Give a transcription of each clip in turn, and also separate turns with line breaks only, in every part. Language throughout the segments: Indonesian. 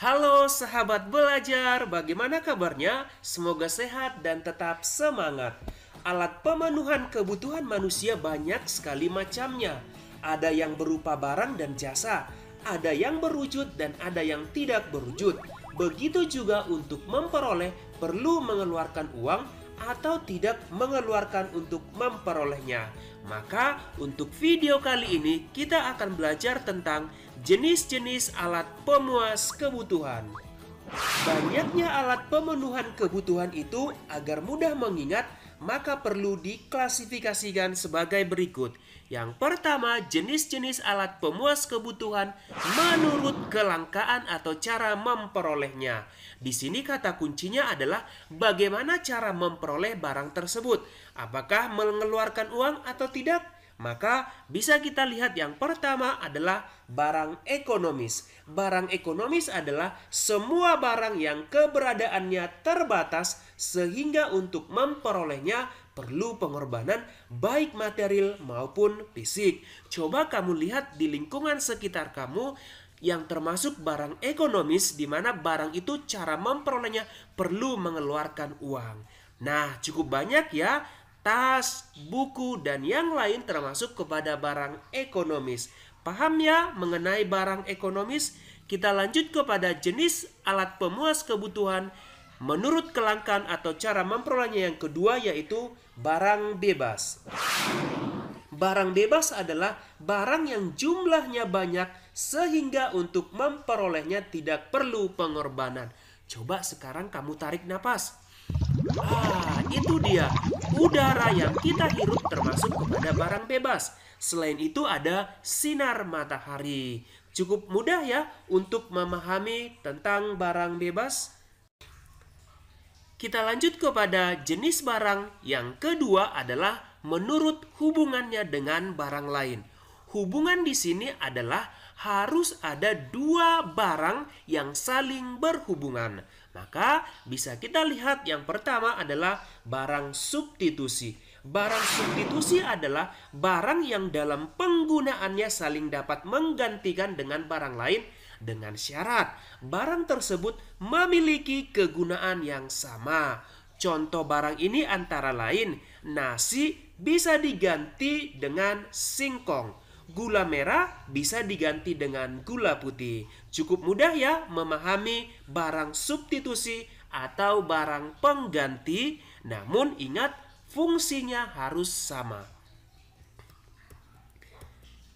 Halo sahabat belajar, bagaimana kabarnya? Semoga sehat dan tetap semangat. Alat pemenuhan kebutuhan manusia banyak sekali macamnya. Ada yang berupa barang dan jasa, ada yang berwujud dan ada yang tidak berwujud. Begitu juga untuk memperoleh perlu mengeluarkan uang atau tidak mengeluarkan untuk memperolehnya. Maka untuk video kali ini kita akan belajar tentang jenis-jenis alat pemuas kebutuhan. Banyaknya alat pemenuhan kebutuhan itu agar mudah mengingat, maka perlu diklasifikasikan sebagai berikut. Yang pertama, jenis-jenis alat pemuas kebutuhan menurut kelangkaan atau cara memperolehnya. Di sini kata kuncinya adalah bagaimana cara memperoleh barang tersebut. Apakah mengeluarkan uang atau tidak? Maka bisa kita lihat yang pertama adalah barang ekonomis. Barang ekonomis adalah semua barang yang keberadaannya terbatas sehingga untuk memperolehnya perlu pengorbanan baik material maupun fisik. Coba kamu lihat di lingkungan sekitar kamu yang termasuk barang ekonomis di mana barang itu cara memperolehnya perlu mengeluarkan uang. Nah, cukup banyak ya tas, buku, dan yang lain termasuk kepada barang ekonomis. Paham ya mengenai barang ekonomis? Kita lanjut kepada jenis alat pemuas kebutuhan menurut kelangkaan atau cara memperolehnya yang kedua yaitu barang bebas. Barang bebas adalah barang yang jumlahnya banyak sehingga untuk memperolehnya tidak perlu pengorbanan. Coba sekarang kamu tarik napas. Itu dia. Udara yang kita hirup termasuk kepada barang bebas. Selain itu ada sinar matahari. Cukup mudah ya untuk memahami tentang barang bebas. Kita lanjut kepada jenis barang yang kedua adalah menurut hubungannya dengan barang lain. Hubungan di sini adalah harus ada dua barang yang saling berhubungan. Maka bisa kita lihat yang pertama adalah barang substitusi. Barang substitusi adalah barang yang dalam penggunaannya saling dapat menggantikan dengan barang lain dengan syarat barang tersebut memiliki kegunaan yang sama. Contoh barang ini antara lain nasi bisa diganti dengan singkong. Gula merah bisa diganti dengan gula putih. Cukup mudah ya memahami barang substitusi atau barang pengganti, namun ingat fungsinya harus sama.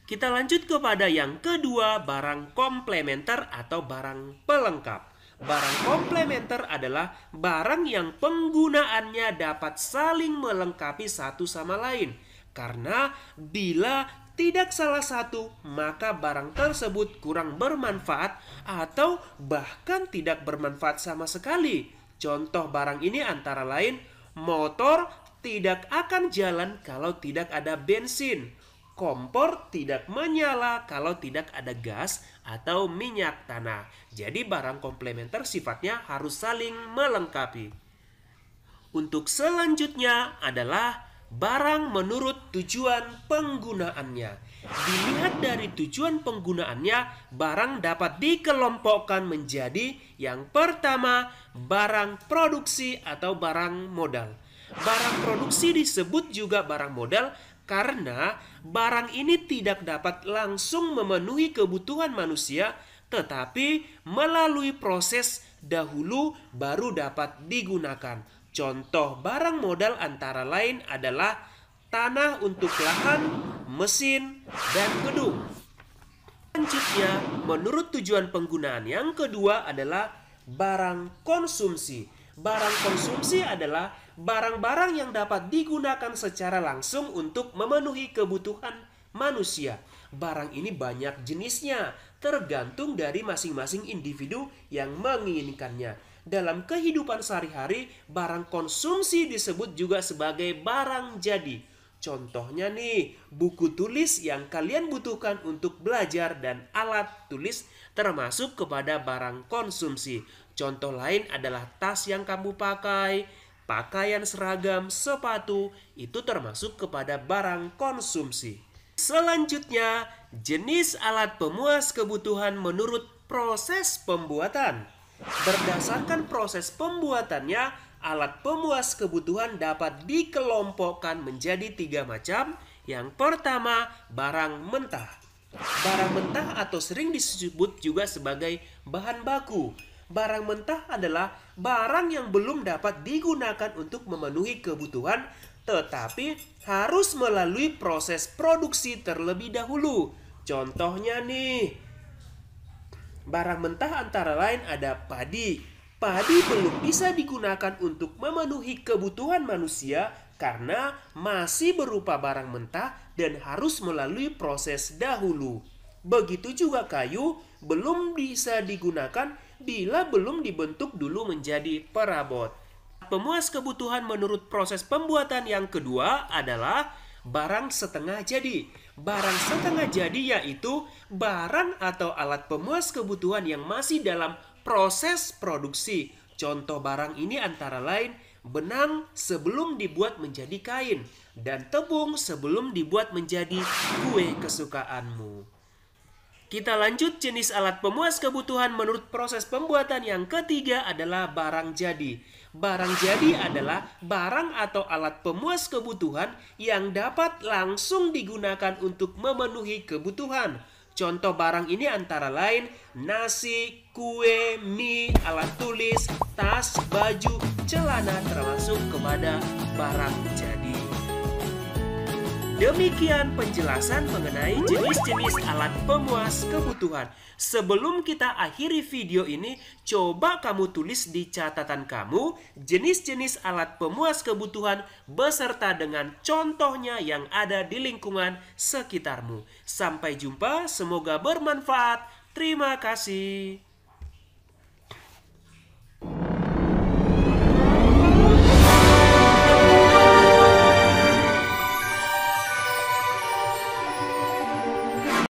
Kita lanjut kepada yang kedua, barang komplementer atau barang pelengkap. Barang komplementer adalah barang yang penggunaannya dapat saling melengkapi satu sama lain. Karena bila tidak salah satu, maka barang tersebut kurang bermanfaat atau bahkan tidak bermanfaat sama sekali. Contoh barang ini antara lain, motor tidak akan jalan kalau tidak ada bensin. Kompor tidak menyala kalau tidak ada gas atau minyak tanah. Jadi barang komplementer sifatnya harus saling melengkapi. Untuk selanjutnya adalah barang menurut tujuan penggunaannya. Dilihat dari tujuan penggunaannya, barang dapat dikelompokkan menjadi yang pertama, barang produksi atau barang modal. Barang produksi disebut juga barang modal karena barang ini tidak dapat langsung memenuhi kebutuhan manusia, tetapi melalui proses dahulu baru dapat digunakan. Contoh barang modal antara lain adalah tanah untuk lahan, mesin, dan gedung. Selanjutnya, menurut tujuan penggunaan yang kedua adalah barang konsumsi. Barang konsumsi adalah barang-barang yang dapat digunakan secara langsung untuk memenuhi kebutuhan manusia. Barang ini banyak jenisnya, tergantung dari masing-masing individu yang menginginkannya. Dalam kehidupan sehari-hari, barang konsumsi disebut juga sebagai barang jadi. Contohnya nih, buku tulis yang kalian butuhkan untuk belajar dan alat tulis termasuk kepada barang konsumsi. Contoh lain adalah tas yang kamu pakai, pakaian seragam, sepatu, itu termasuk kepada barang konsumsi. Selanjutnya, jenis alat pemuas kebutuhan menurut proses pembuatan. Berdasarkan proses pembuatannya, alat pemuas kebutuhan dapat dikelompokkan menjadi 3 macam. Yang pertama, barang mentah. Barang mentah atau sering disebut juga sebagai bahan baku. Barang mentah adalah barang yang belum dapat digunakan untuk memenuhi kebutuhan, tetapi harus melalui proses produksi terlebih dahulu. Contohnya nih, barang mentah antara lain ada padi. Padi belum bisa digunakan untuk memenuhi kebutuhan manusia karena masih berupa barang mentah dan harus melalui proses dahulu. Begitu juga kayu belum bisa digunakan bila belum dibentuk dulu menjadi perabot. Pemuas kebutuhan menurut proses pembuatan yang kedua adalah barang setengah jadi. Barang setengah jadi yaitu barang atau alat pemuas kebutuhan yang masih dalam proses produksi. Contoh barang ini antara lain benang sebelum dibuat menjadi kain dan tepung sebelum dibuat menjadi kue kesukaanmu. Kita lanjut, jenis alat pemuas kebutuhan menurut proses pembuatan yang ketiga adalah barang jadi. Barang jadi adalah barang atau alat pemuas kebutuhan yang dapat langsung digunakan untuk memenuhi kebutuhan. Contoh barang ini antara lain nasi, kue, mie, alat tulis, tas, baju, celana termasuk kepada barang jadi. Demikian penjelasan mengenai jenis-jenis alat pemuas kebutuhan. Sebelum kita akhiri video ini, coba kamu tulis di catatan kamu jenis-jenis alat pemuas kebutuhan beserta dengan contohnya yang ada di lingkungan sekitarmu. Sampai jumpa, semoga bermanfaat. Terima kasih.